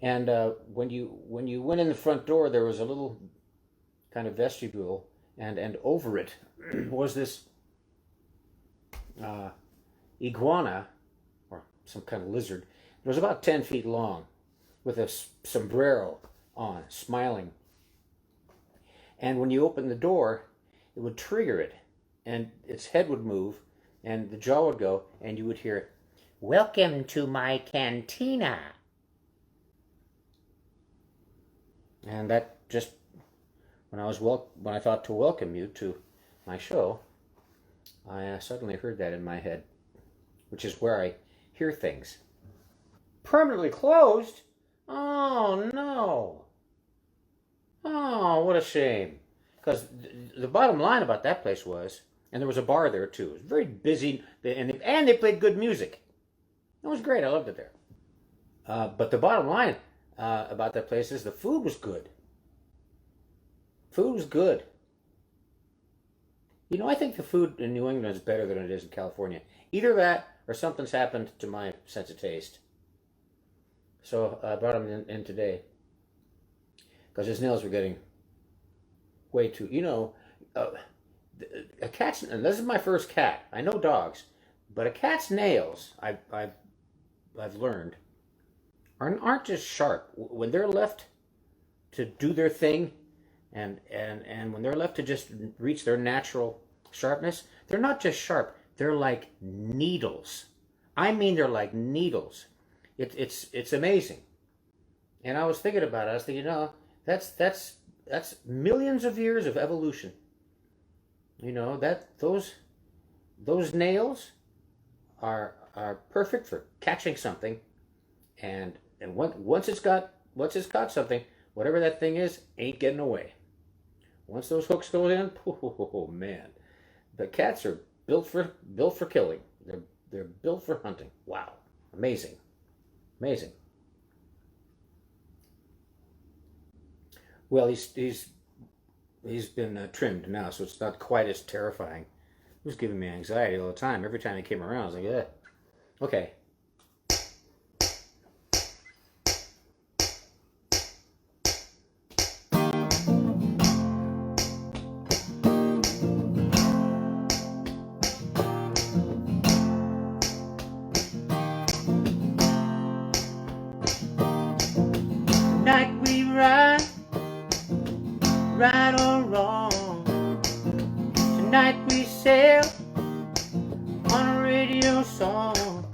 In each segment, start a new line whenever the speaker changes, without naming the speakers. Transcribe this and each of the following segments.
And when you went in the front door, there was a little kind of vestibule, and over it was this uh, iguana or some kind of lizard. It was about 10 feet long, with a sombrero on, smiling. And when you opened the door, it would trigger it, and its head would move, and the jaw would go, and you would hear, "Welcome to my cantina." And that just when I thought to welcome you to my show, I suddenly heard that in my head, which is where I hear things. Permanently closed? Oh no! Oh, what a shame. Because the bottom line about that place was, and there was a bar there too. It was very busy, and they played good music. It was great. I loved it there. But the bottom line about that place is the food was good. Food was good. You know, I think the food in New England is better than it is in California. Either that or something's happened to my sense of taste. So I brought him in today because his nails were getting way too. Uh, a cat's, and this is my first cat. I know dogs, but a cat's nails, I've learned, aren't just sharp. When they're left to do their thing, and when they're left to just reach their natural sharpness, they're not just sharp. They're like needles. I mean, they're like needles. It's amazing. And I was thinking about it. I was thinking, that's millions of years of evolution. That those nails are perfect for catching something, and once it's caught something, whatever that thing is, ain't getting away. Once those hooks go in, oh man, the cats are built for killing. They're built for hunting. Wow, amazing, amazing. Well, he's been trimmed now, so it's not quite as terrifying. It was giving me anxiety all the time. Every time he came around, I was like, "Yeah, okay." Tonight we ride, right or wrong. Tonight we sail on a radio song.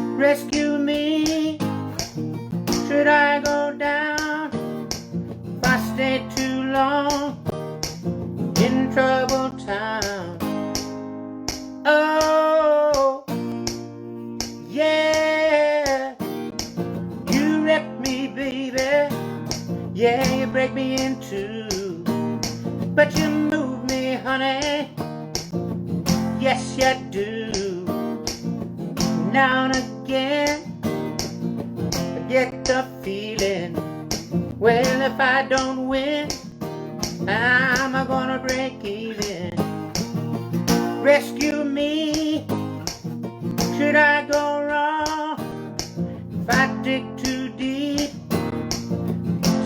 Rescue me, should I go down if I stay too long in troubled town? Oh, yeah, you wreck me, baby. Yeah, you break me in two, but you move me, honey. Yes, you do. Now and again, I get the feeling, well, if I don't win, how am I gonna break even? Rescue me, should I go wrong if I dig too deep,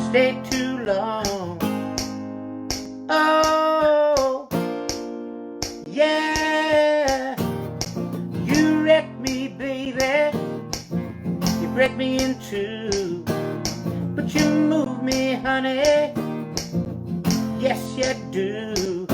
stay too long? Oh, yeah, you wreck me, baby. You break me in two, but you move me, honey. Yes, you do.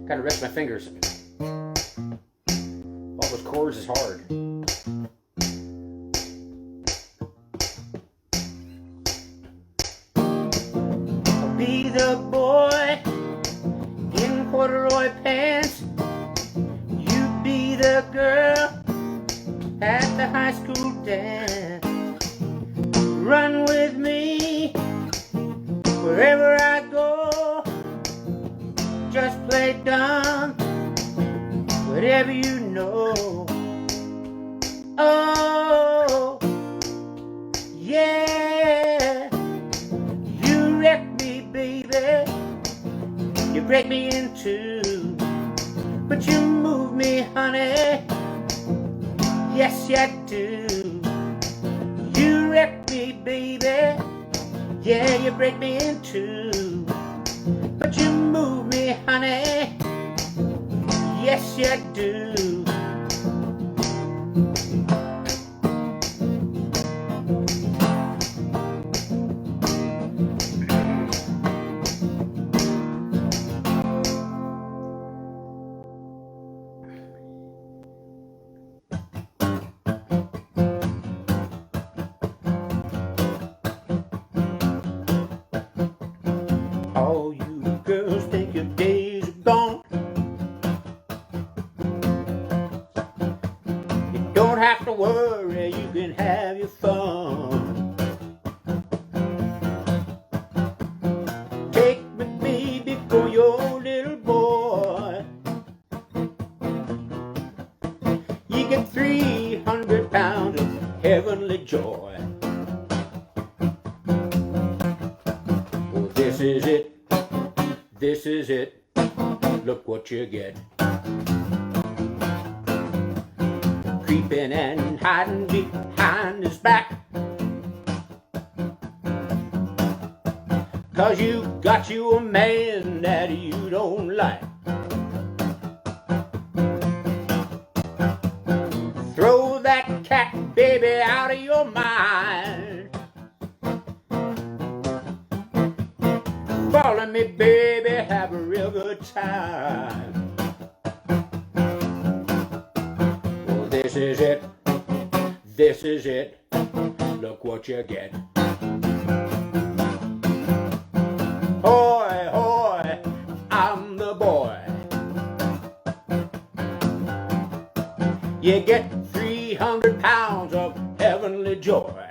Gotta rest my fingers. All those chords is hard. I'll be the boy in corduroy pants. You be the girl at the high school dance. Run with me wherever I go. just play dumb, whatever you know. Oh, yeah, you wreck me, baby. You break me in two, but you move me, honey. Yes, you do. You wreck me, baby. Yeah, you break me in two, but you move me, honey. Yes, you do. All you girls think your days are gone. You don't have to worry, you can have your fun. Take me, baby, for your little boy. You get 300 pounds of heavenly joy. Well, this is it. This is it, look what you get. Creeping and hiding behind his back, 'cause you got you a man that you don't like. Throw that cat, baby, out of your mind. Follow me, baby, have a real good time. Well, this is it. This is it. Look what you get. Hoy, hoy, I'm the boy. You get 300 pounds of heavenly joy.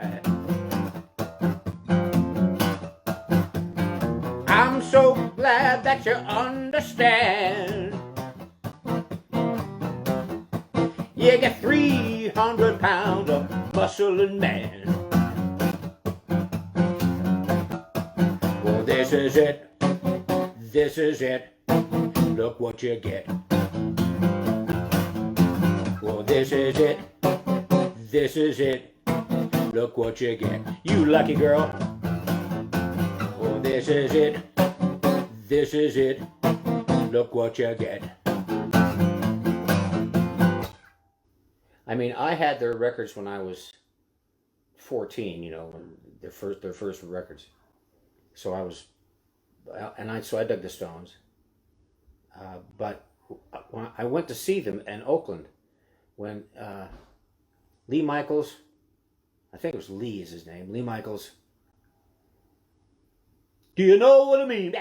I'm so glad that you understand. You get 300 pounds of muscle and man. Well, this is it. This is it. Look what you get. Well, this is it. This is it. Look what you get. You lucky girl. Well, this is it. This is it. Look what you get. I mean, I had their records when I was 14, you know, their first records. So I was, so I dug the Stones. But when I went to see them in Oakland, when Lee Michaels, I think it was Lee is his name, Lee Michaels. Do you know what I mean?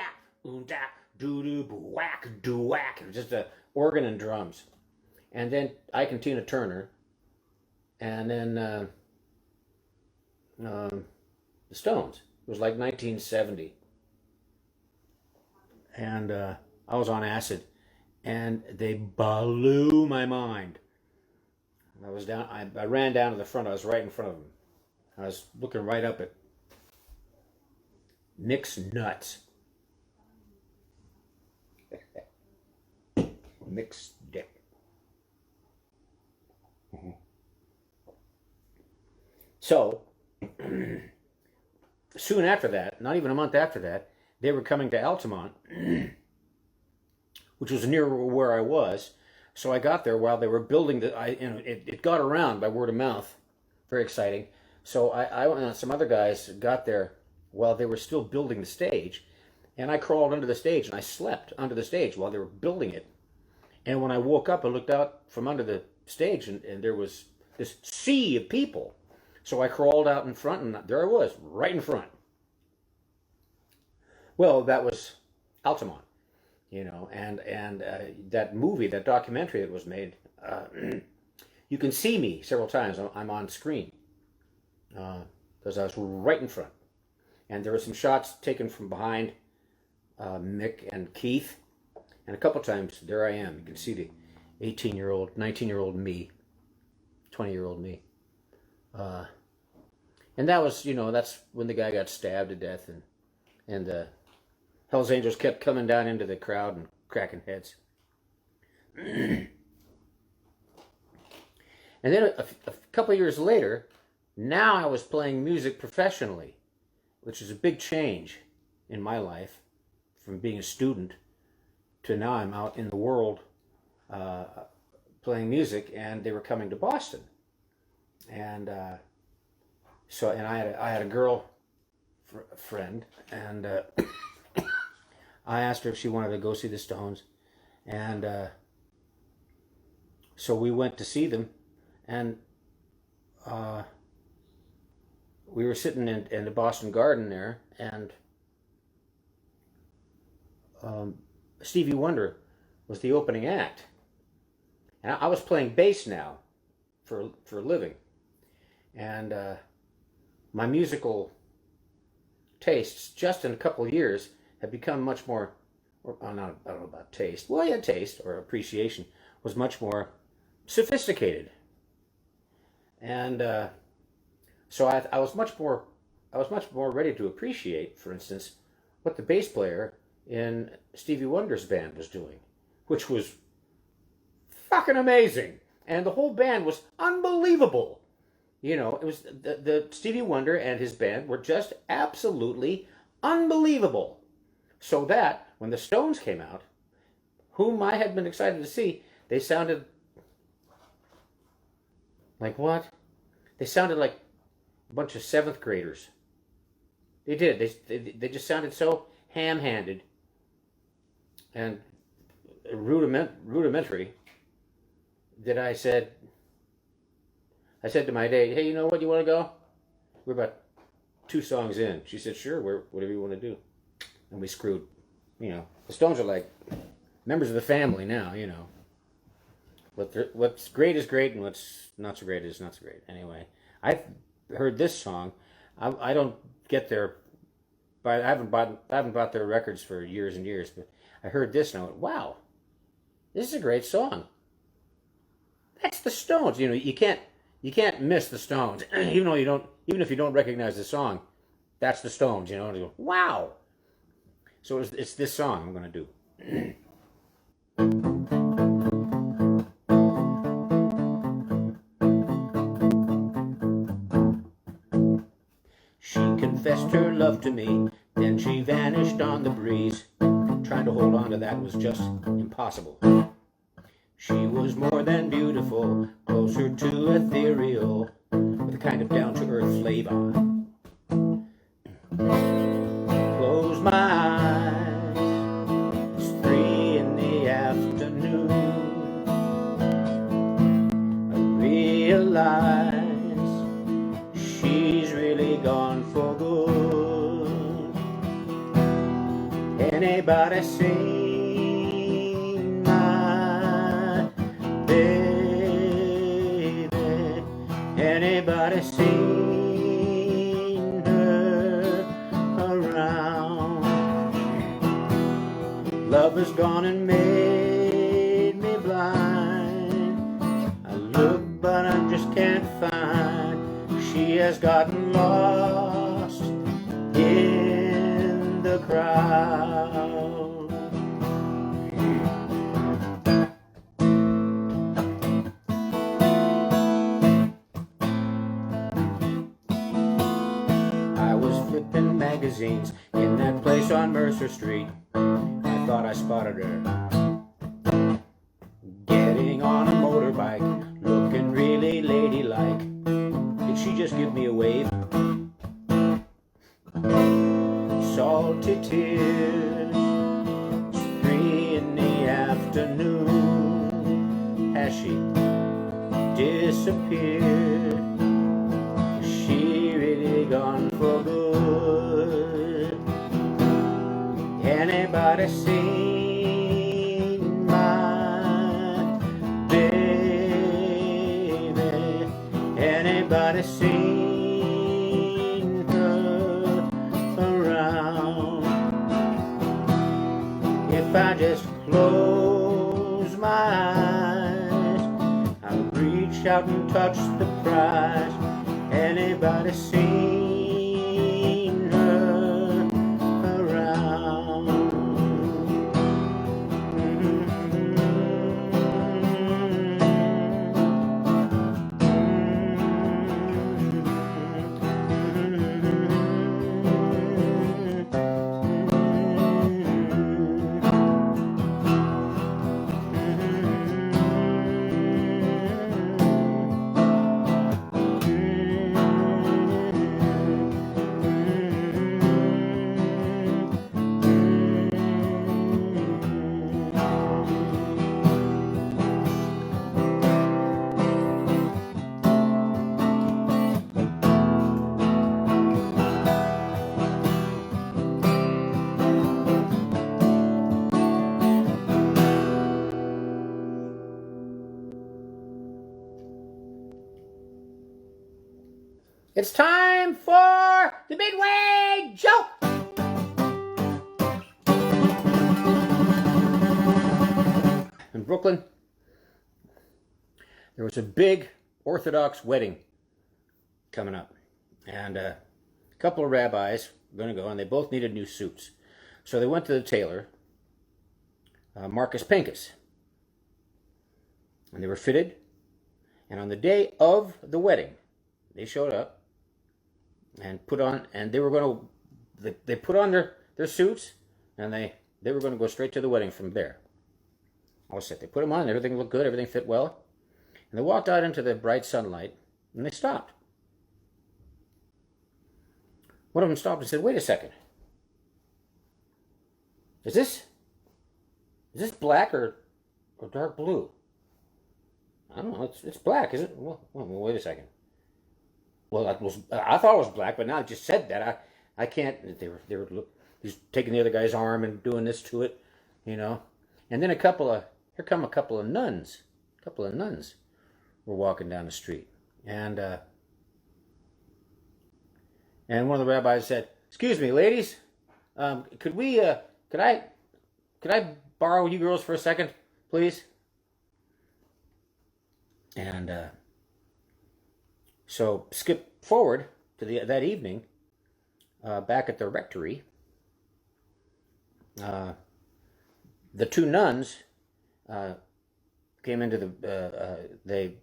Do-do-boo-whack, do-whack. It was just a organ and drums. And then Tina Turner. And then the Stones. It was like 1970. And I was on acid. And they blew my mind. I ran down to the front. I was right in front of them. I was looking right up at Nick's nuts. Nick's dick. So, soon after that, not even a month after that, they were coming to Altamont, which was near where I was. So I got there while they were building it got around by word of mouth. Very exciting. So I and some other guys got there while they were still building the stage. And I crawled under the stage and I slept under the stage while they were building it. And when I woke up, I looked out from under the stage and there was this sea of people. So I crawled out in front and there I was, right in front. Well, that was Altamont. You know, and that movie, that documentary that was made, you can see me several times. I'm on screen because I was right in front, and there were some shots taken from behind Mick and Keith, And a couple times, there I am. You can see the 18-year-old, 19-year-old me, 20-year-old me. And that was, that's when the guy got stabbed to death, and the Hell's Angels kept coming down into the crowd and cracking heads. And then a couple of years later, now I was playing music professionally, which is a big change in my life from being a student to now I'm out in the world playing music, and they were coming to Boston. And I had a girl friend, and I asked her if she wanted to go see the Stones, and so we went to see them, and we were sitting in the Boston Garden there, and Stevie Wonder was the opening act, and I was playing bass now for a living, and my musical tastes just in a couple of years have become much more, I don't know about taste, well, yeah, taste or appreciation was much more sophisticated, and so I was much more ready to appreciate, for instance, what the bass player in Stevie Wonder's band was doing, which was fucking amazing, and the whole band was unbelievable. It was the Stevie Wonder and his band were just absolutely unbelievable. So that when the Stones came out, whom I had been excited to see, they sounded like what? They sounded like a bunch of 7th graders. They did. They just sounded so ham-handed and rudimentary that I said to my date, hey, you know what, you want to go? We're about 2 songs in. She said, sure, whatever you want to do. And we screwed. The Stones are like members of the family now, What's great is great, and what's not so great is not so great. Anyway, I've heard this song. I don't get their... I haven't bought their records for years and years, but I heard this and I went, wow, this is a great song. That's the Stones. You can't miss the Stones, even if you don't recognize the song. That's the Stones. And you go, wow. So it's this song I'm going to do. She confessed her love to me, then she vanished on the breeze. Trying to hold on to that was just impossible. She was more than beautiful, closer to ethereal, with a kind of down-to-earth flavor. Close my eyes, it's 3 in the afternoon. I realize she's really gone for good. Anybody seen my baby? Anybody seen her around? Love has gone and made me blind. I look but I just can't find. She has gotten lost in the crowd. I was flipping magazines in that place on Mercer Street. I thought I spotted her getting on a motorbike, looking really ladylike. Did she just give me a wave? Salty tears, it's 3 in the afternoon. Has she disappeared? Is she really gone for good? Anybody seen my baby? Anybody seen her around? If I just close my eyes, I'll reach out and touch the prize. Anybody seen her around? It's time for the Midway Joke! In Brooklyn, there was a big Orthodox wedding coming up. And a couple of rabbis were going to go, and they both needed new suits. So they went to the tailor, Marcus Pincus. And they were fitted. And on the day of the wedding, they showed up and put on, and they were going to, they put on their suits, and they were going to go straight to the wedding from there. All set. They put them on, everything looked good, everything fit well. And they walked out into the bright sunlight, and they stopped. One of them stopped and said, "Wait a second. Is this black or dark blue?" "I don't know. It's black, is it?" Well, wait a second. "Well, I thought it was black, but now I just said that. I can't." They were he's taking the other guy's arm and doing this to it, you know. And then here come a couple of nuns. A couple of nuns were walking down the street, and one of the rabbis said, "Excuse me, ladies, could I borrow you girls for a second, please?" And so skip forward to that evening, back at the rectory. The two nuns came into they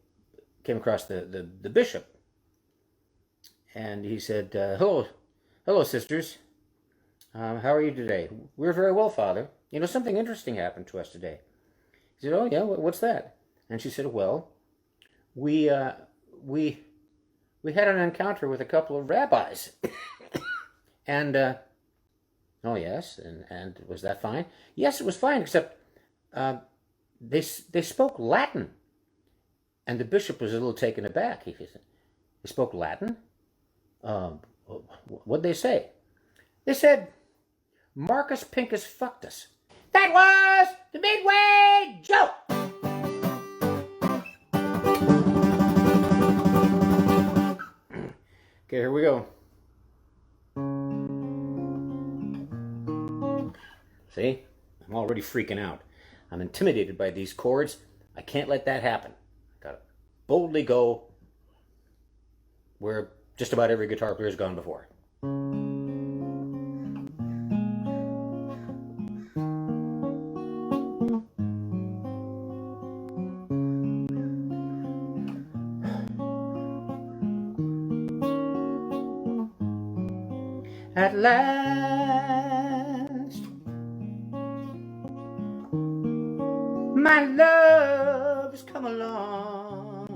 came across the bishop, and he said, hello, sisters. How are you today?" "We're very well, Father. You know, something interesting happened to us today." He said, "Oh yeah, what's that?" And she said, "Well, we had an encounter with a couple of rabbis." And "Oh yes, and was that fine?" "Yes, it was fine, except they spoke Latin." And the bishop was a little taken aback. He said, "They spoke Latin? What'd they say?" "They said, Marcus Pincus fucked us." That was the Midway Joke! Okay, here we go. See? I'm already freaking out. I'm intimidated by these chords. I can't let that happen. I gotta boldly go where just about every guitar player has gone before. At last, my love has come along.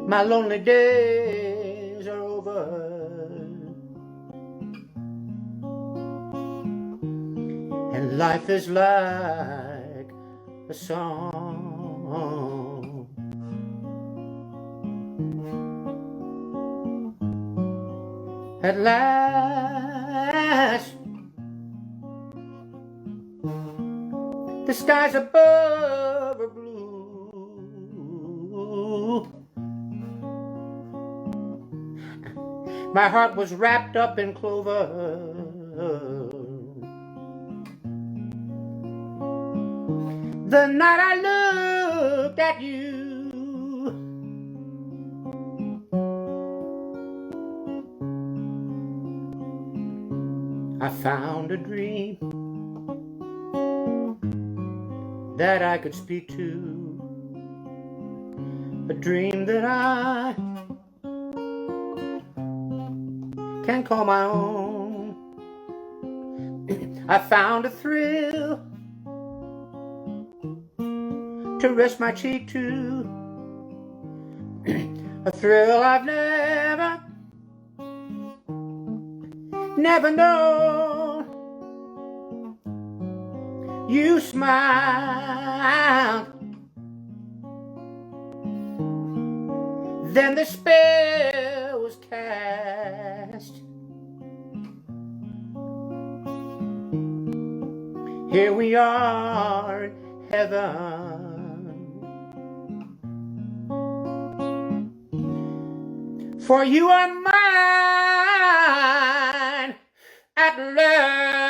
My lonely days are over, and life is like a song. At last, the skies above are blue. My heart was wrapped up in clover. The night I looked at you, I found a dream that I could speak to, a dream that I can call my own. I found a thrill to rest my cheek to, a thrill I've never known. You smiled, then the spell was cast. Here we are in heaven. For you are mine at last.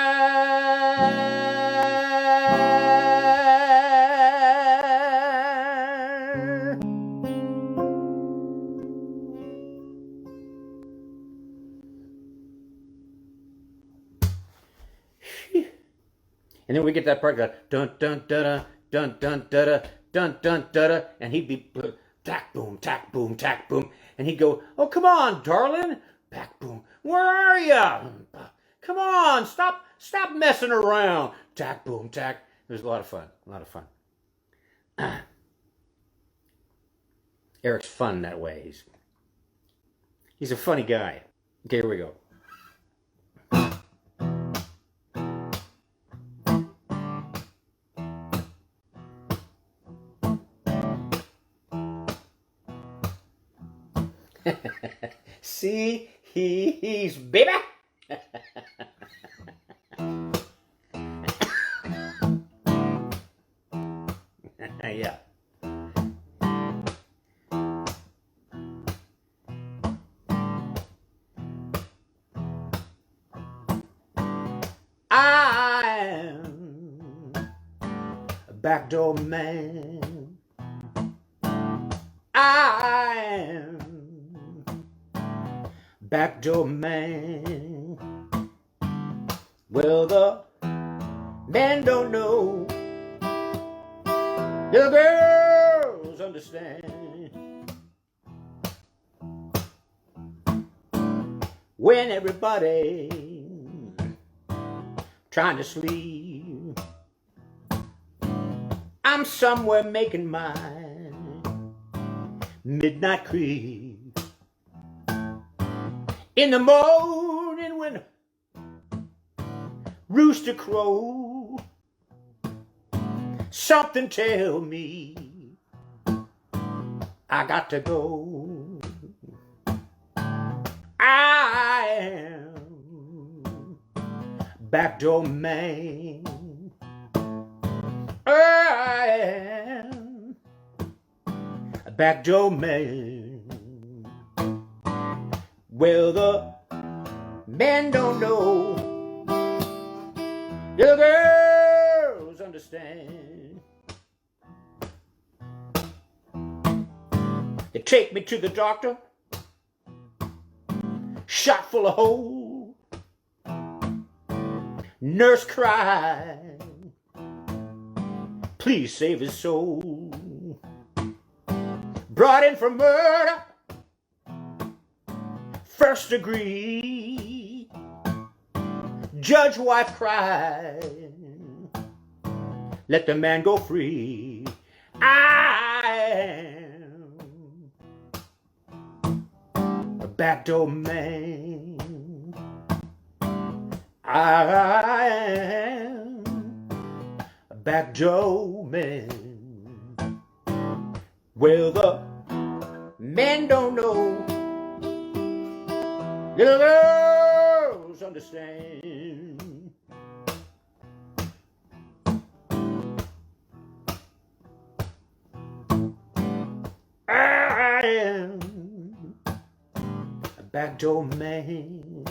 And then we get that part that dun dun da dun dun da dun dun da, and he'd be tack boom, tack boom, tack boom, and he'd go, "Oh come on, darling, back boom, where are ya? Come on, stop messing around, tack boom, tack." It was a lot of fun, Eric's fun that way. He's a funny guy. Okay, here we go. See, he's baby. Yeah. I'm a backdoor man. I'm backdoor man. Well, the men don't know, the girls understand. When everybody trying to sleep, I'm somewhere making my midnight creep. In the morning when rooster crow, something tell me I got to go. I am backdoor man. I am a backdoor man. Well, the men don't know, the girls understand. They take me to the doctor, shot full of holes. Nurse cried, please save his soul. Brought in for murder, first degree. Judge wife cried, let the man go free. I am a backdoor man. I am a backdoor man. Well, the men don't know, the girls understand. I am a back domain.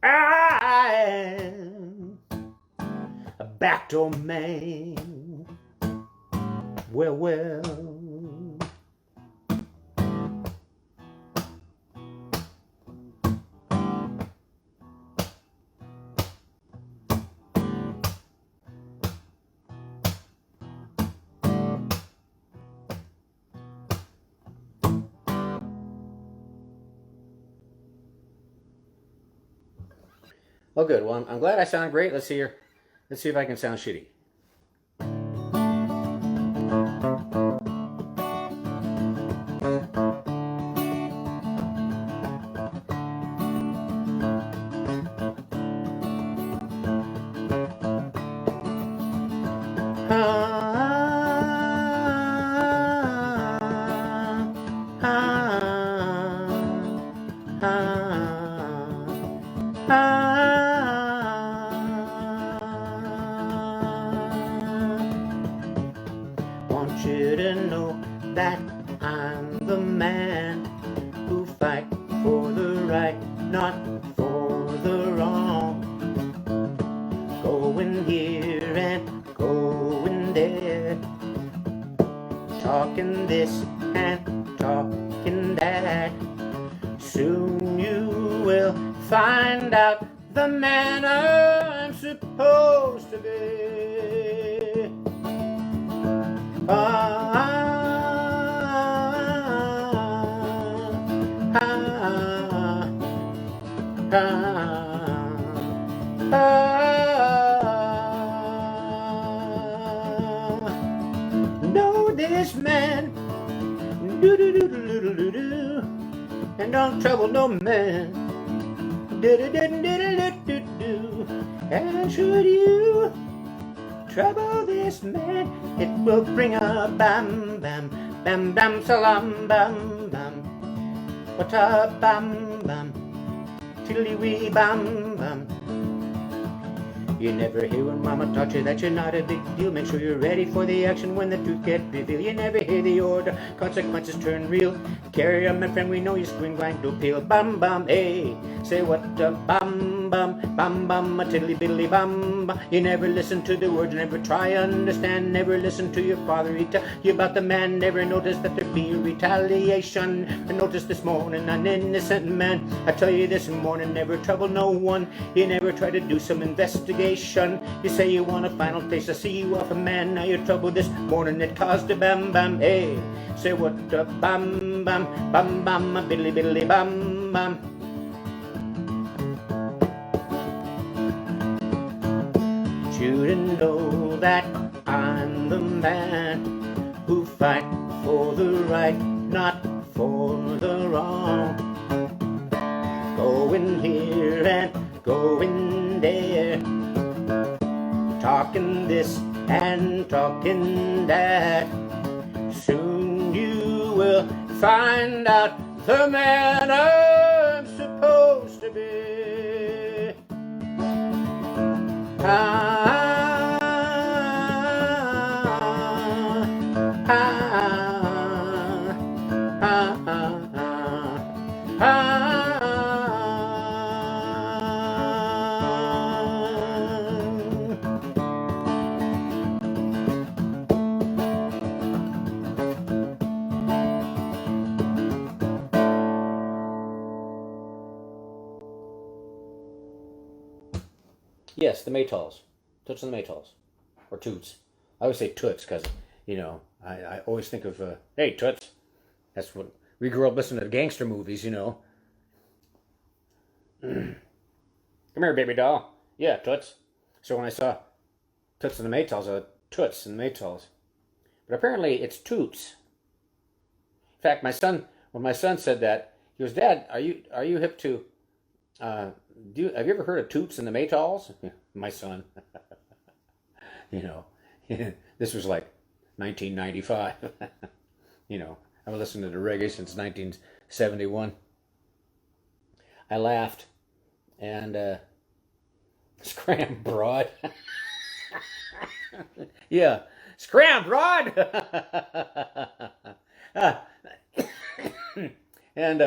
I am a back domain. Well. Oh, good. Well, I'm glad I sound great. Let's see if I can sound shitty. Want you to know that I'm the man who fight for the right, not for the wrong. Going here and going there, talking this and talking that. Soon you will find out the man I'm supposed to be. Know this man, do-do-do-do-do-do-do, and don't trouble no man, do-do-do-do-do-do-do. And should you trouble this man, it will bring a bam bam bam bam salam bam bam. What a bam bam, tiddly wee bam bam. You never hear when mama taught you that you're not a big deal. Make sure you're ready for the action when the truth gets revealed. You never hear the order, consequences turn real. Carry on, my friend, we know you scream, grind, do peel. Bam bam, hey, say what a bam bam, bam bam, a tiddly biddly bam bam. You never listen to the words, never try understand. Never listen to your father, he tell you about the man. Never notice that there be retaliation. I noticed this morning an innocent man. I tell you this morning, never trouble no one. You never try to do some investigation. You say you want a final taste, I see you off a man. Now your trouble this morning, it caused a bam bam, hey. Say what a bam bam, bam bam, a biddly biddly bam bam. You to know that I'm the man who fight for the right, not for the wrong. Going here and going there, talking this and talking that. Soon you will find out the man I'm supposed to be. Yes, the Maytals. Toots and the Maytals. Or Toots. I always say Toots because, you know, I always think of, hey, Toots. That's what, we grew up listening to gangster movies, you know. Come here, baby doll. Yeah, Toots. So when I saw Toots and the Maytals, I thought, Toots and the Maytals. But apparently it's Toots. In fact, when my son said that, he goes, Dad, are you hip to, have you ever heard of Toots and the Maytals? My son. You know, this was like 1995. You know, I've listened to reggae since 1971. I laughed and scram broad. Yeah, scram broad. And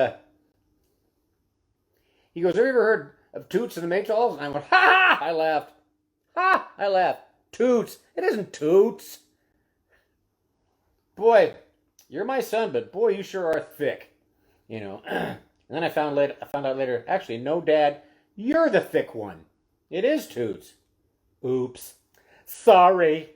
he goes, have you ever heard of Toots and the Maytals? And I went, ha ha! I laughed. Ha! I laughed. Toots. It isn't Toots. Boy, you're my son, but boy, you sure are thick. You know. And then I found out later, actually, no, Dad, you're the thick one. It is Toots. Oops. Sorry.